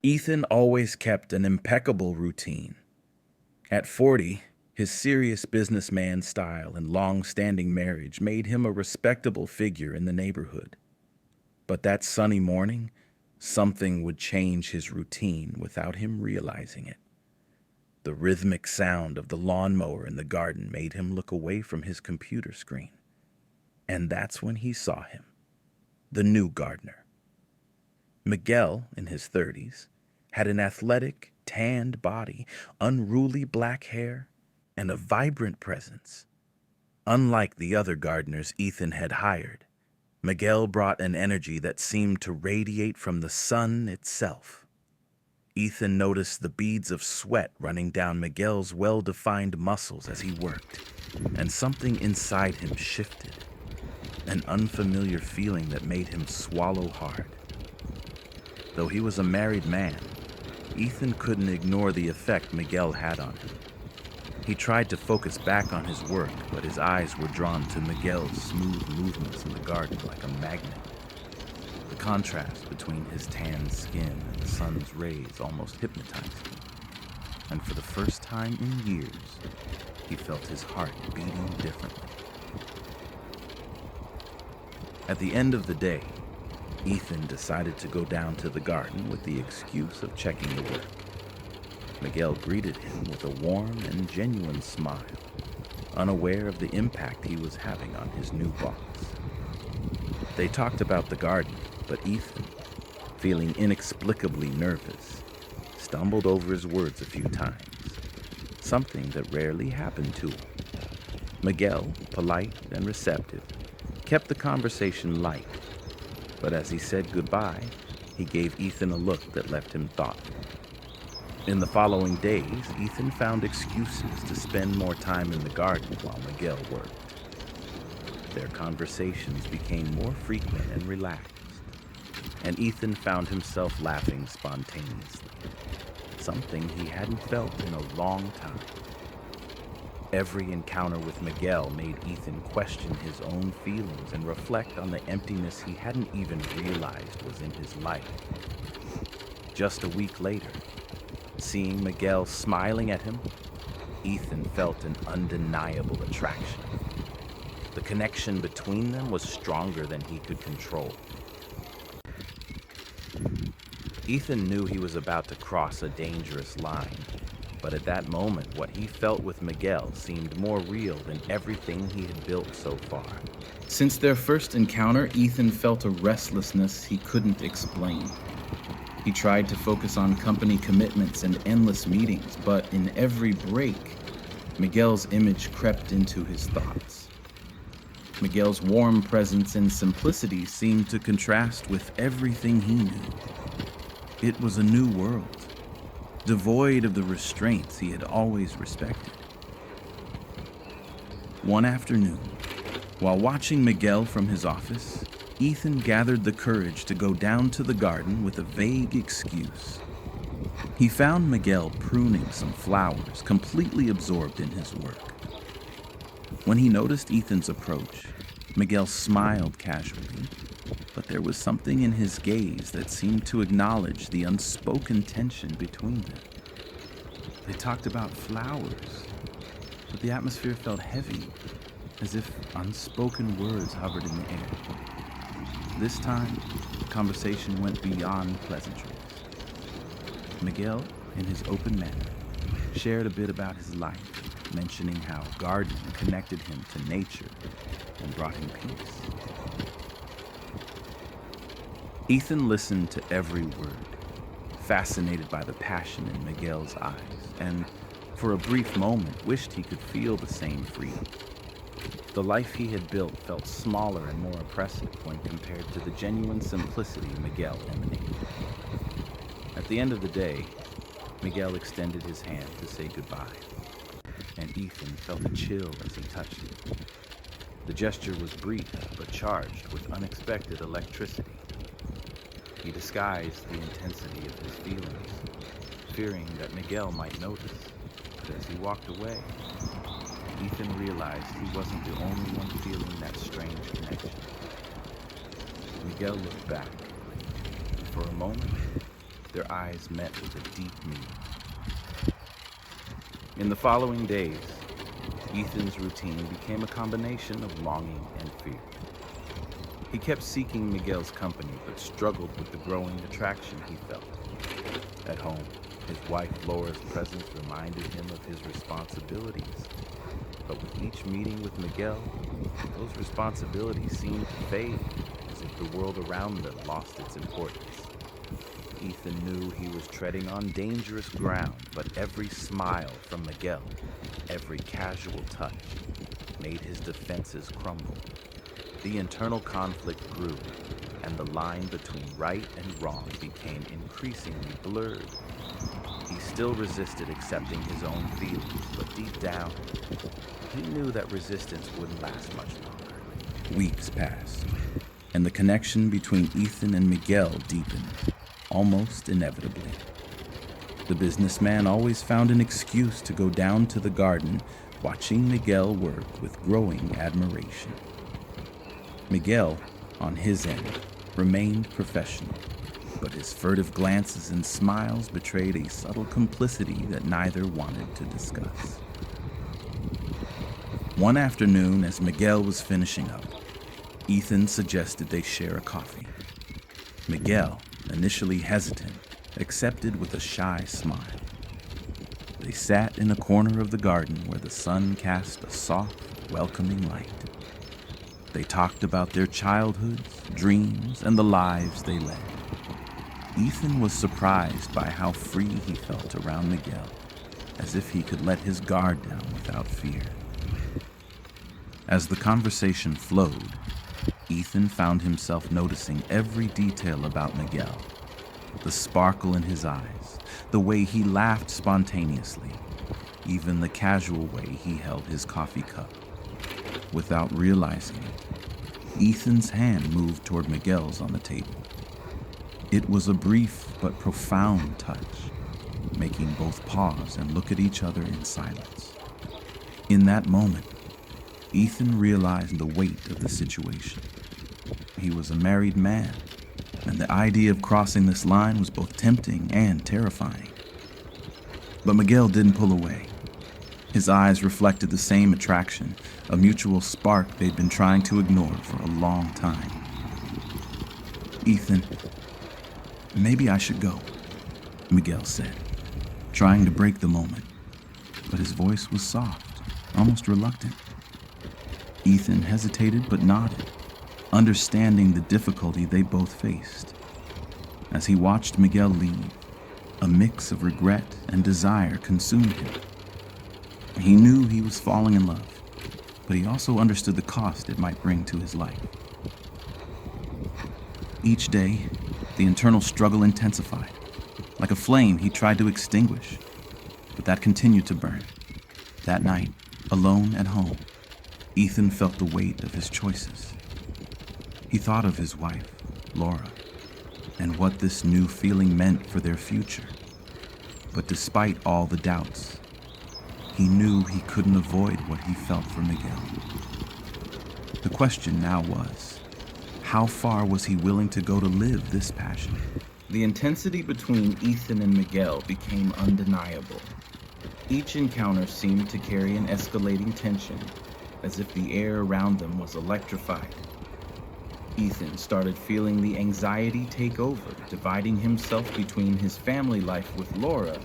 Ethan always kept an impeccable routine. At 40, his serious businessman style and long-standing marriage made him a respectable figure in the neighborhood. But that sunny morning, something would change his routine without him realizing it. The rhythmic sound of the lawnmower in the garden made him look away from his computer screen. And that's when he saw him, the new gardener. Miguel, in his 30s, had an athletic, tanned body, unruly black hair, and a vibrant presence. Unlike the other gardeners Ethan had hired, Miguel brought an energy that seemed to radiate from the sun itself. Ethan noticed the beads of sweat running down Miguel's well-defined muscles as he worked, and something inside him shifted, an unfamiliar feeling that made him swallow hard. Though he was a married man, Ethan couldn't ignore the effect Miguel had on him. He tried to focus back on his work, but his eyes were drawn to Miguel's smooth movements in the garden like a magnet. The contrast between his tanned skin and the sun's rays almost hypnotized him. And for the first time in years, he felt his heart beating differently. At the end of the day, Ethan decided to go down to the garden with the excuse of checking the work. Miguel greeted him with a warm and genuine smile, unaware of the impact he was having on his new boss. They talked about the garden, but Ethan, feeling inexplicably nervous, stumbled over his words a few times, something that rarely happened to him. Miguel, polite and receptive, kept the conversation light, but as he said goodbye, he gave Ethan a look that left him thoughtful. In the following days, Ethan found excuses to spend more time in the garden while Miguel worked. Their conversations became more frequent and relaxed, and Ethan found himself laughing spontaneously, something he hadn't felt in a long time. Every encounter with Miguel made Ethan question his own feelings and reflect on the emptiness he hadn't even realized was in his life. Just a week later, seeing Miguel smiling at him, Ethan felt an undeniable attraction. The connection between them was stronger than he could control. Ethan knew he was about to cross a dangerous line, but at that moment, what he felt with Miguel seemed more real than everything he had built so far. Since their first encounter, Ethan felt a restlessness he couldn't explain. He tried to focus on company commitments and endless meetings, but in every break, Miguel's image crept into his thoughts. Miguel's warm presence and simplicity seemed to contrast with everything he knew. It was a new world, devoid of the restraints he had always respected. One afternoon, while watching Miguel from his office, Ethan gathered the courage to go down to the garden with a vague excuse. He found Miguel pruning some flowers, completely absorbed in his work. When he noticed Ethan's approach, Miguel smiled casually, but there was something in his gaze that seemed to acknowledge the unspoken tension between them. They talked about flowers, but the atmosphere felt heavy, as if unspoken words hovered in the air. This time, the conversation went beyond pleasantries. Miguel, in his open manner, shared a bit about his life, mentioning how gardening connected him to nature and brought him peace. Ethan listened to every word, fascinated by the passion in Miguel's eyes, and for a brief moment wished he could feel the same freedom. The life he had built felt smaller and more oppressive when compared to the genuine simplicity Miguel emanated. At the end of the day, Miguel extended his hand to say goodbye, and Ethan felt a chill as he touched it. The gesture was brief, but charged with unexpected electricity. He disguised the intensity of his feelings, fearing that Miguel might notice, but as he walked away, Ethan realized he wasn't the only one feeling that strange connection. Miguel looked back. For a moment, their eyes met with a deep meaning. In the following days, Ethan's routine became a combination of longing and fear. He kept seeking Miguel's company, but struggled with the growing attraction he felt. At home, his wife Laura's presence reminded him of his responsibilities. But with each meeting with Miguel, those responsibilities seemed to fade, as if the world around them lost its importance. Ethan knew he was treading on dangerous ground, but every smile from Miguel, every casual touch, made his defenses crumble. The internal conflict grew, and the line between right and wrong became increasingly blurred. He still resisted accepting his own feelings, but deep down, he knew that resistance wouldn't last much longer. Weeks passed, and the connection between Ethan and Miguel deepened, almost inevitably. The businessman always found an excuse to go down to the garden, watching Miguel work with growing admiration. Miguel, on his end, remained professional, but his furtive glances and smiles betrayed a subtle complicity that neither wanted to discuss. One afternoon, as Miguel was finishing up, Ethan suggested they share a coffee. Miguel, initially hesitant, accepted with a shy smile. They sat in a corner of the garden where the sun cast a soft, welcoming light. They talked about their childhoods, dreams, and the lives they led. Ethan was surprised by how free he felt around Miguel, as if he could let his guard down without fear. As the conversation flowed, Ethan found himself noticing every detail about Miguel. The sparkle in his eyes, the way he laughed spontaneously, even the casual way he held his coffee cup. Without realizing it, Ethan's hand moved toward Miguel's on the table. It was a brief but profound touch, making both pause and look at each other in silence. In that moment, Ethan realized the weight of the situation. He was a married man, and the idea of crossing this line was both tempting and terrifying. But Miguel didn't pull away. His eyes reflected the same attraction, a mutual spark they'd been trying to ignore for a long time. "Ethan, maybe I should go," Miguel said, trying to break the moment, but his voice was soft, almost reluctant. Ethan hesitated but nodded, understanding the difficulty they both faced. As he watched Miguel leave, a mix of regret and desire consumed him. He knew he was falling in love, but he also understood the cost it might bring to his life. Each day, the internal struggle intensified. Like a flame he tried to extinguish, but that continued to burn. That night, alone at home, Ethan felt the weight of his choices. He thought of his wife, Laura, and what this new feeling meant for their future. But despite all the doubts, he knew he couldn't avoid what he felt for Miguel. The question now was, how far was he willing to go to live this passion? The intensity between Ethan and Miguel became undeniable. Each encounter seemed to carry an escalating tension, as if the air around them was electrified. Ethan started feeling the anxiety take over, dividing himself between his family life with Laura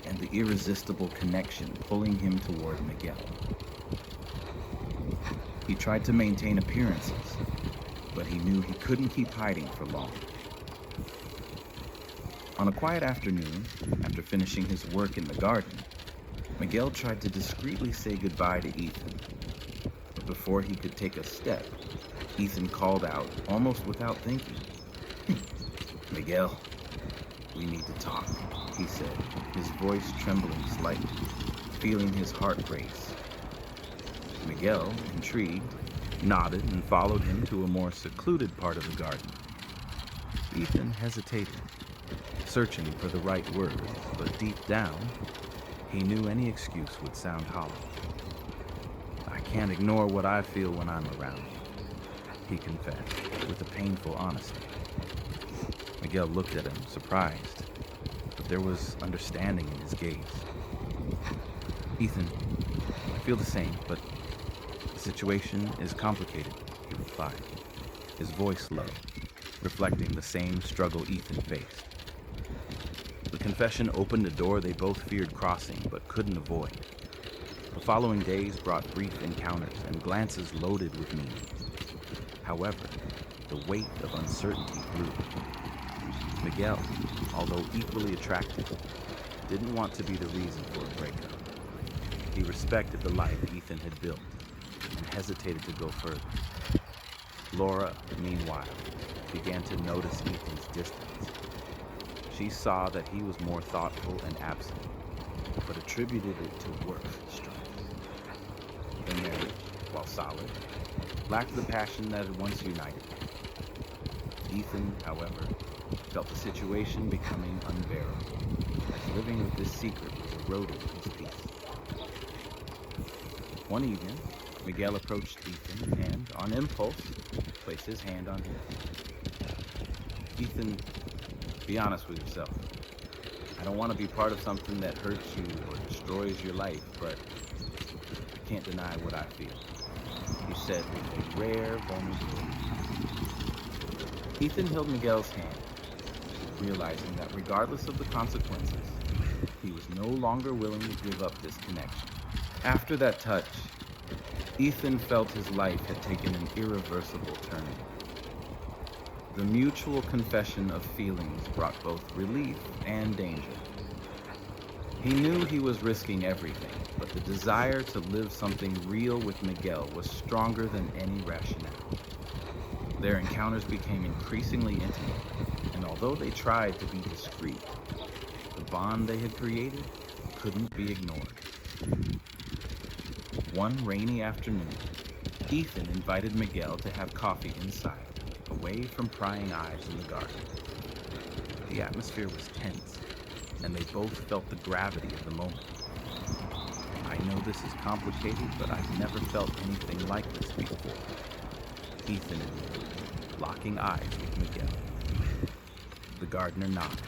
and the irresistible connection pulling him toward Miguel. He tried to maintain appearances, but he knew he couldn't keep hiding for long. On a quiet afternoon, after finishing his work in the garden, Miguel tried to discreetly say goodbye to Ethan. But before he could take a step, Ethan called out, almost without thinking, "Miguel, we need to talk," he said, his voice trembling slightly, feeling his heart race. Miguel, intrigued, nodded and followed him to a more secluded part of the garden. Ethan hesitated, searching for the right words, but deep down, he knew any excuse would sound hollow. "I can't ignore what I feel when I'm around you," he confessed, with a painful honesty. Miguel looked at him, surprised. but there was understanding in his gaze. "Ethan, I feel the same, but the situation is complicated," he replied, his voice low, reflecting the same struggle Ethan faced. The confession opened a door they both feared crossing but couldn't avoid. The following days brought brief encounters and glances loaded with meaning. However, the weight of uncertainty grew. Miguel, although equally attractive, didn't want to be the reason for a breakup. He respected the life Ethan had built and hesitated to go further. Laura, meanwhile, began to notice Ethan's distance. She saw that he was more thoughtful and absent, but attributed it to work stress. Their marriage, while solid, lacked the passion that had once united them. Ethan, however, felt the situation becoming unbearable, as living with this secret was eroding his peace. One evening, Miguel approached Ethan and, on impulse, placed his hand on his. "Ethan, be honest with yourself. I don't want to be part of something that hurts you or destroys your life, but I can't deny what I feel," he said with a rare vulnerability. Ethan held Miguel's hand, realizing that regardless of the consequences, he was no longer willing to give up this connection. After that touch, Ethan felt his life had taken an irreversible turn. The mutual confession of feelings brought both relief and danger. He knew he was risking everything, but the desire to live something real with Miguel was stronger than any rationale. Their encounters became increasingly intimate, and although they tried to be discreet, the bond they had created couldn't be ignored. One rainy afternoon, Ethan invited Miguel to have coffee inside, away from prying eyes in the garden. The atmosphere was tense, and they both felt the gravity of the moment. "I know this is complicated, but I've never felt anything like this before," Ethan admitted, locking eyes with Miguel. The gardener nodded,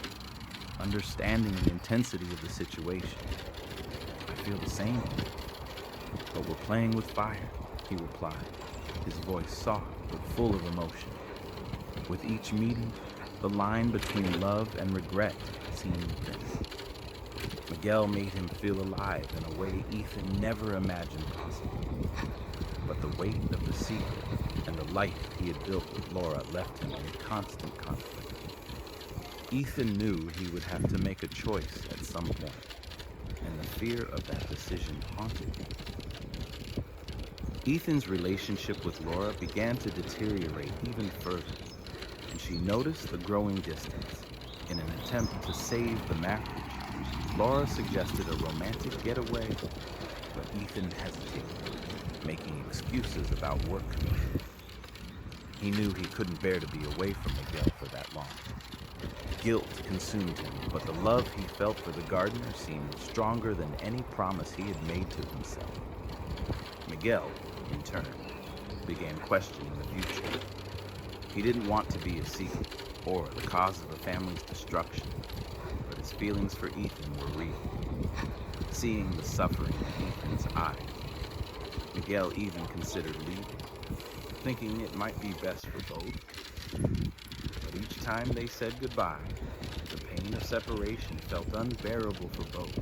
understanding the intensity of the situation. "I feel the same, but we're playing with fire," he replied, his voice soft but full of emotion. With each meeting, the line between love and regret seemed thin. Miguel made him feel alive in a way Ethan never imagined possible. But the weight of the secret and the life he had built with Laura left him in constant conflict. Ethan knew he would have to make a choice at some point, and the fear of that decision haunted him. Ethan's relationship with Laura began to deteriorate even further, and she noticed the growing distance. In an attempt to save the marriage, Laura suggested a romantic getaway, but Ethan hesitated, making excuses about work commitments. He knew he couldn't bear to be away from Miguel for that long. Guilt consumed him, but the love he felt for the gardener seemed stronger than any promise he had made to himself. Miguel, in turn, began questioning the future. He didn't want to be a secret or the cause of the family's destruction, but his feelings for Ethan were real. Seeing the suffering in Ethan's eyes, Miguel even considered leaving, thinking it might be best for both. But each time they said goodbye, the pain of separation felt unbearable for both.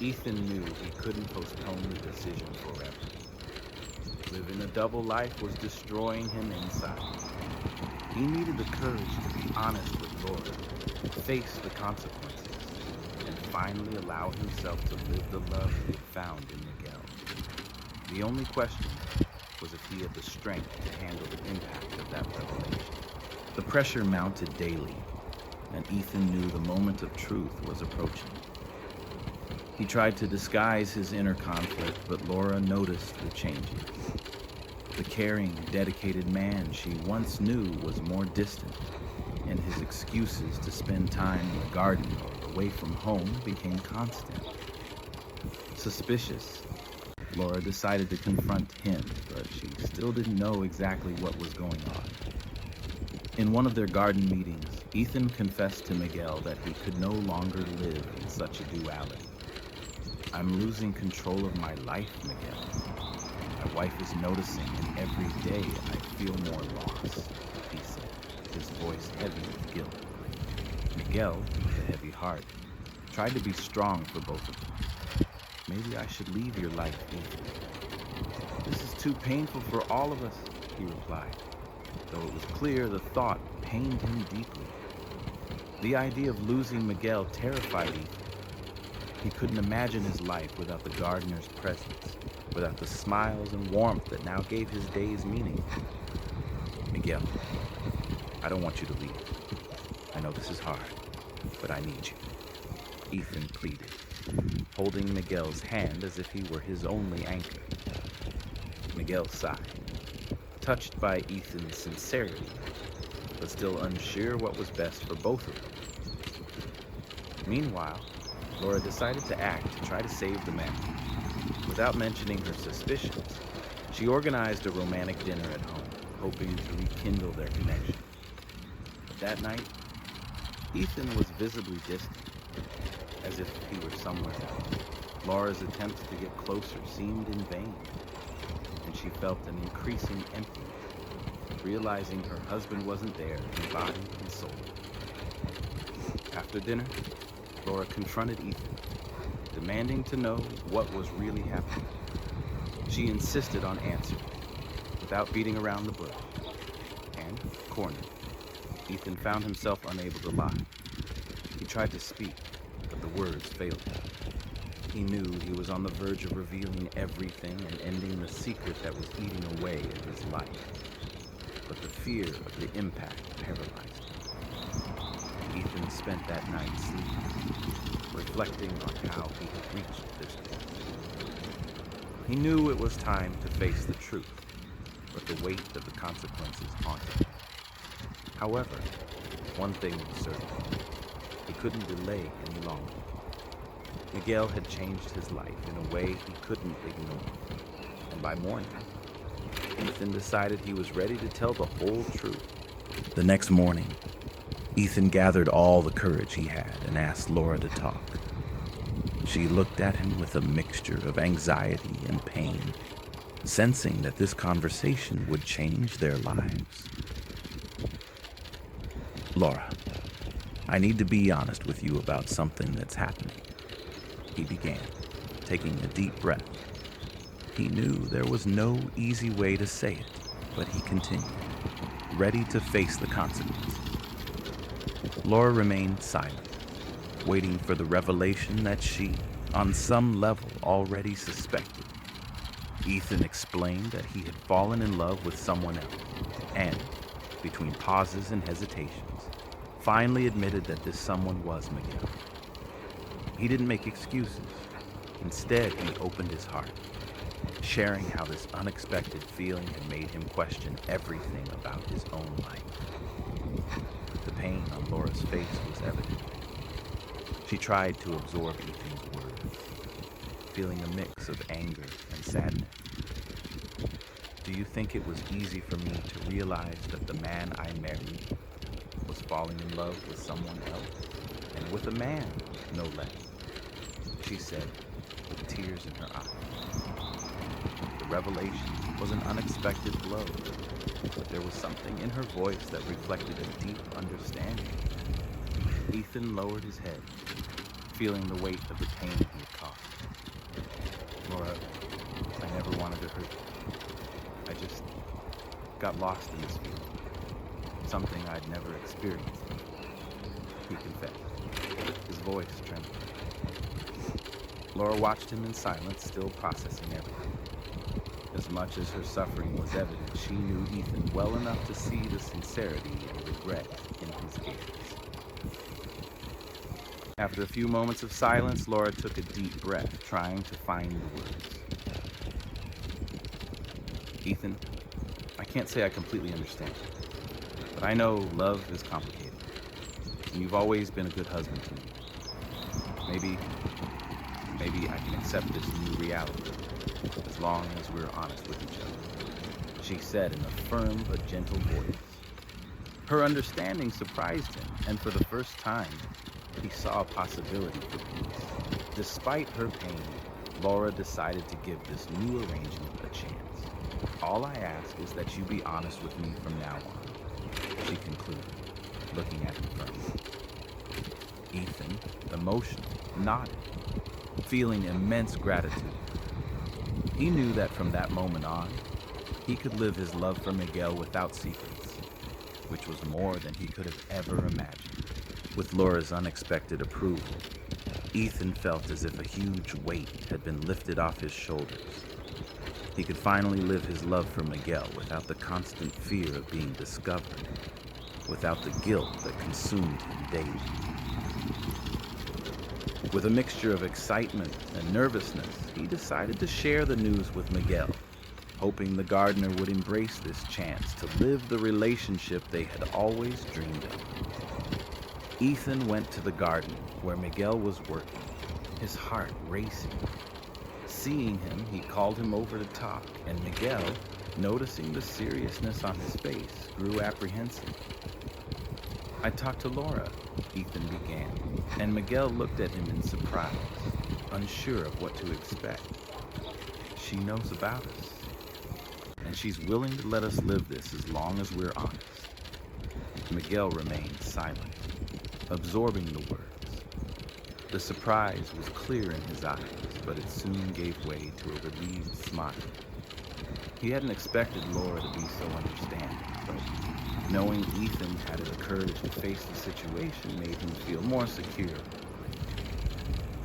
Ethan knew he couldn't postpone the decision forever. Living a double life was destroying him inside. He needed the courage to be honest with Laura, face the consequences, and finally allow himself to live the love he had found in Miguel. The only question was if he had the strength to handle the impact of that revelation. The pressure mounted daily, and Ethan knew the moment of truth was approaching. He tried to disguise his inner conflict, but Laura noticed the changes. The caring, dedicated man she once knew was more distant, and his excuses to spend time in the garden or away from home became constant. Suspicious, Laura decided to confront him, but she still didn't know exactly what was going on. In one of their garden meetings, Ethan confessed to Miguel that he could no longer live in such a duality. "I'm losing control of my life, Miguel. My wife is noticing, and every day I feel more loss," he said, his voice heavy with guilt. Miguel, with a heavy heart, tried to be strong for both of them. "Maybe I should leave your life, Ethan." "This is too painful for all of us," he replied, though it was clear the thought pained him deeply. The idea of losing Miguel terrified Ethan. He couldn't imagine his life without the gardener's presence, without the smiles and warmth that now gave his days meaning. "Miguel, I don't want you to leave. I know this is hard, but I need you," Ethan pleaded, holding Miguel's hand as if he were his only anchor. Miguel sighed, touched by Ethan's sincerity, but still unsure what was best for both of them. Meanwhile, Laura decided to act to try to save the man. Without mentioning her suspicions, she organized a romantic dinner at home, hoping to rekindle their connection. But that night, Ethan was visibly distant, as if he were somewhere else. Laura's attempts to get closer seemed in vain, and she felt an increasing emptiness, realizing her husband wasn't there in body and soul. After dinner, Laura confronted Ethan, demanding to know what was really happening. She insisted on answering, without beating around the bush. And, cornered, Ethan found himself unable to lie. He tried to speak, but the words failed him. He knew he was on the verge of revealing everything and ending the secret that was eating away at his life. But the fear of the impact paralyzed him. Ethan spent that night sleeping, reflecting on how he had reached this point. He knew it was time to face the truth, but the weight of the consequences haunted him. However, one thing was certain: he couldn't delay any longer. Miguel had changed his life in a way he couldn't ignore, and by morning, Ethan decided he was ready to tell the whole truth. The next morning, Ethan gathered all the courage he had and asked Laura to talk. She looked at him with a mixture of anxiety and pain, sensing that this conversation would change their lives. "Laura, I need to be honest with you about something that's happening," he began, taking a deep breath. He knew there was no easy way to say it, but he continued, ready to face the consequences. Laura remained silent, waiting for the revelation that she, on some level, already suspected. Ethan explained that he had fallen in love with someone else, and, between pauses and hesitations, finally admitted that this someone was Miguel. He didn't make excuses. Instead, he opened his heart, sharing how this unexpected feeling had made him question everything about his own life. The pain on Laura's face was evident. She tried to absorb Ethan's words, feeling a mix of anger and sadness. "Do you think it was easy for me to realize that the man I married was falling in love with someone else, and with a man, no less?" she said, with tears in her eyes. The revelation was an unexpected blow, but there was something in her voice that reflected a deep understanding. Ethan lowered his head, feeling the weight of the pain he had caused. "Laura, I never wanted to hurt you. I just got lost in this feeling, something I'd never experienced," he confessed, his voice trembling. Laura watched him in silence, still processing everything. As much as her suffering was evident, she knew Ethan well enough to see the sincerity and regret in his gaze. After a few moments of silence, Laura took a deep breath, trying to find the words. "Ethan, I can't say I completely understand, but I know love is complicated, and you've always been a good husband to me. Maybe I can accept this new reality, as long as we're honest with each other," she said in a firm but gentle voice. Her understanding surprised him, and for the first time, he saw a possibility for peace. Despite her pain, Laura decided to give this new arrangement a chance. "All I ask is that you be honest with me from now on," she concluded, looking at him firmly. Ethan, emotional, nodded, feeling immense gratitude. He knew that from that moment on, he could live his love for Miguel without secrets, which was more than he could have ever imagined. With Laura's unexpected approval, Ethan felt as if a huge weight had been lifted off his shoulders. He could finally live his love for Miguel without the constant fear of being discovered, without the guilt that consumed him daily. With a mixture of excitement and nervousness, he decided to share the news with Miguel, hoping the gardener would embrace this chance to live the relationship they had always dreamed of. Ethan went to the garden where Miguel was working, his heart racing. Seeing him, he called him over to talk, and Miguel, noticing the seriousness on his face, grew apprehensive. "I talked to Laura," Ethan began, and Miguel looked at him in surprise, unsure of what to expect. "She knows about us, and she's willing to let us live this as long as we're honest." Miguel remained silent, absorbing the words. The surprise was clear in his eyes, but it soon gave way to a relieved smile. He hadn't expected Laura to be so understanding, but knowing Ethan had the courage to face the situation made him feel more secure.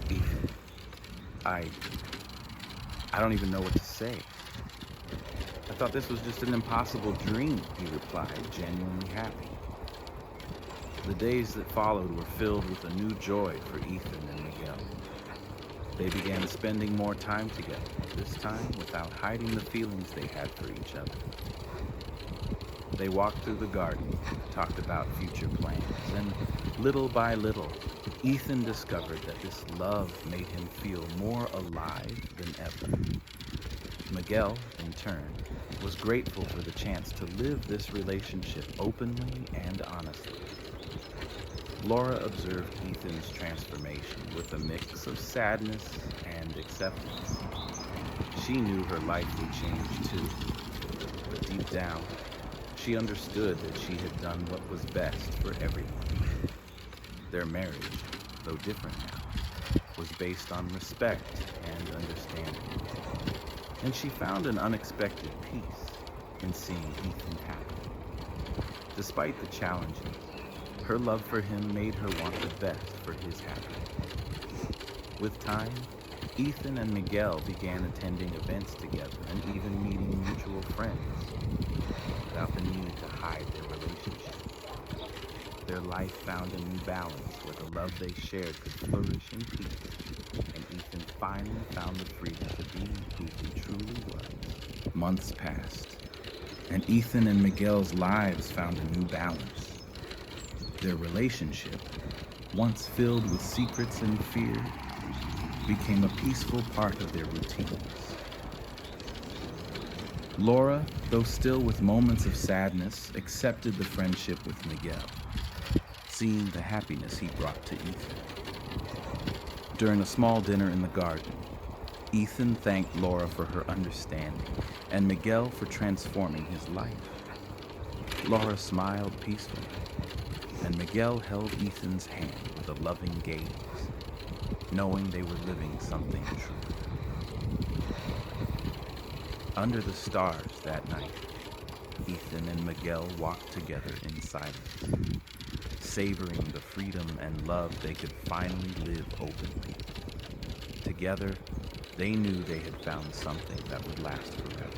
"Ethan, I don't even know what to say. I thought this was just an impossible dream," he replied, genuinely happy. The days that followed were filled with a new joy for Ethan and Miguel. They began spending more time together, this time without hiding the feelings they had for each other. They walked through the garden, talked about future plans, and little by little, Ethan discovered that this love made him feel more alive than ever. Miguel, in turn, was grateful for the chance to live this relationship openly and honestly. Laura observed Ethan's transformation with a mix of sadness and acceptance. She knew her life would change too, but deep down, she understood that she had done what was best for everyone. Their marriage, though different now, was based on respect and understanding. And she found an unexpected peace in seeing Ethan happy. Despite the challenges, her love for him made her want the best for his happiness. With time, Ethan and Miguel began attending events together and even meeting mutual friends, without the need to hide their relationship. Their life found a new balance where the love they shared could flourish in peace, and Ethan finally found the freedom to be who he truly was. Months passed, and Ethan and Miguel's lives found a new balance. Their relationship, once filled with secrets and fear, became a peaceful part of their routines. Laura, though still with moments of sadness, accepted the friendship with Miguel, seeing the happiness he brought to Ethan. During a small dinner in the garden, Ethan thanked Laura for her understanding and Miguel for transforming his life. Laura smiled peacefully, and Miguel held Ethan's hand with a loving gaze, knowing they were living something true. Under the stars that night, Ethan and Miguel walked together in silence, savoring the freedom and love they could finally live openly. Together, they knew they had found something that would last forever.